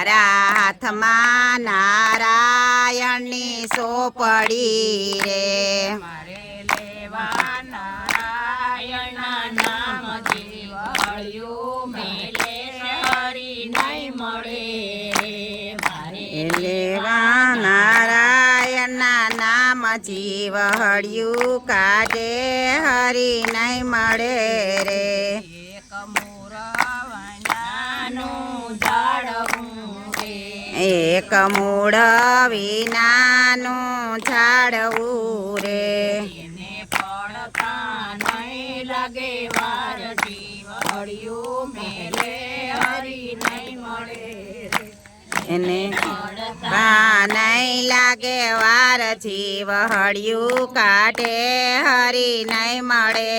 મારા હાથમાં નારાયણની સોપડી રે મારે લેવા નારાયણના નામ જીવડ્યું મેલે હરી નહીં મળે મારે લેવા નારાયણના નામ જીવ હળિયું કાઢે હરી નહીં મળે રે એક મોરવનાનું ઝાડવું રે એક મૂળ વિનાનું ઝાડવું રે એને પડતા નહીં લાગે વાર જીવડ્યું મેલે હરી નહીં મળે એને નહીં લાગે વાર જીવ હળિયું કાઢે હરી નહીં મળે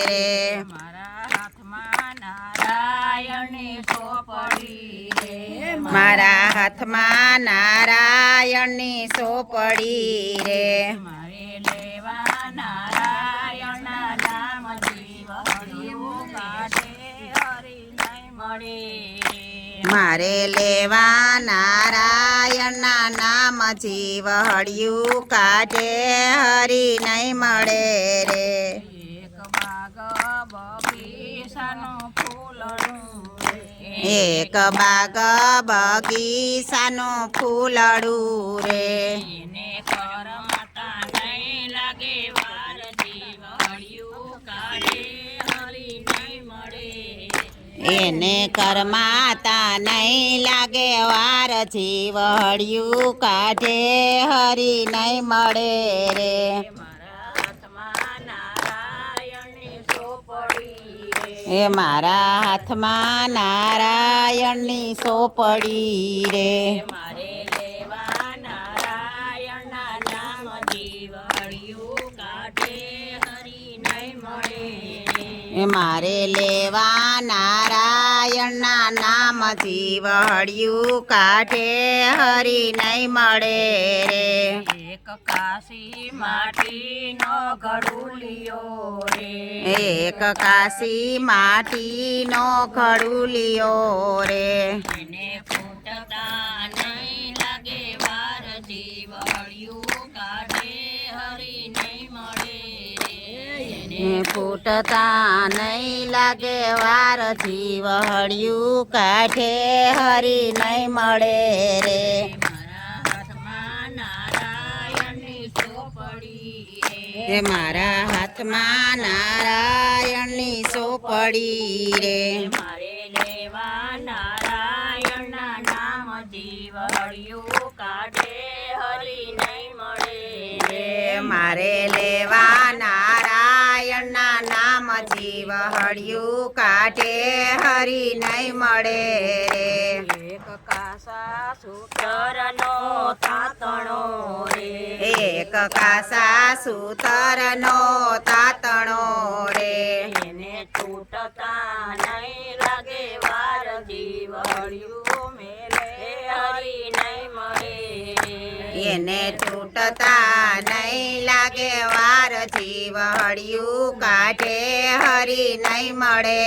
રે મારા હાથમાં નારાયણની સોપડી રે મારા હાથમાં નારાયણની સોપડી રે મારે લેવા નારાયણના નામ જીવડ્યું કાઢે હરી નહીં મળે મારે લેવા નારાયણના નામ જીવ હળિયું કાઢે હરી નહીં મળે રે એક બાગ બગીચાનું ફૂલડું રે એક બાગ બગીચાનું ફૂલડું રે એને કરમતા નહીં લાગે વાર જીવડ્યું કાઢે હરી નહીં મળે એને કરમાતા નહીં લાગે વાર જીવ હળિયું કાઢે હરી નહીં મળે રે મારા હાથમાં નારાયણની સોપડી રે એ મારા હાથમાં નારાયણની સોપડી રે મારે લેવા નારાયણના નામ જીવડ્યું કાઢે હરી નહીં મળે એ મારે લેવા નારાયણના નામ જીવ હળિયું કાઢે હરી નહીં મળે રે એક કાશી માટીનો ઘડુલિયો રે એક કાશી માટીનો ઘડુલિયો રે એને ફૂટતા નહીં લાગે વાર જીવડ્યું કાઢે હરી નહીં મળે એ ફૂટતા નહીં લાગે વાર જીવ હળિયું કાઢે હરી નહીં મળે રે મારા હાથમાં નારાયણની સોપડી રે એ મારા હાથમાં નારાયણની સોપડી રે મારે લેવા નારાયણના નામ જીવડ્યું કાઢે હરી નહીં મળે રે મારે લેવા નારાયણના નામ જીવ હળિયું કાઢે હરી નહીં મળે રે એક કાસા સૂતરનો તાતણો રે એક કાસા સૂતરનો તાતણો રે એને તૂટતા નહીં લાગે વાર જીવડ્યું મેલે હરી નહીં મળે એને તૂટતા નહીં લાગે વાર જીવ હળિયું કાઢે હરી નહીં મળે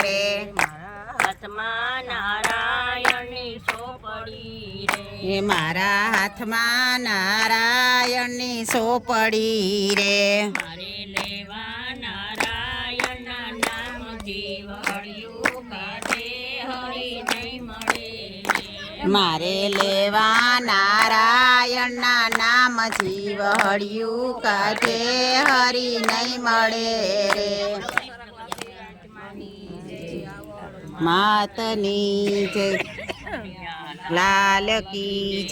રે મારા હાથમાં નારાયણની સોપડી રે એ મારા હાથમાં નારાયણની સોપડી રે મારે લેવા નારાયણના નામ જીવડ્યું કાઢે હરી નહીં મળે મારે લેવા નારાયણના નામ જીવ હળિયું કાઢે હરી નહીં મળે રે માતની જય લાલ કી જય.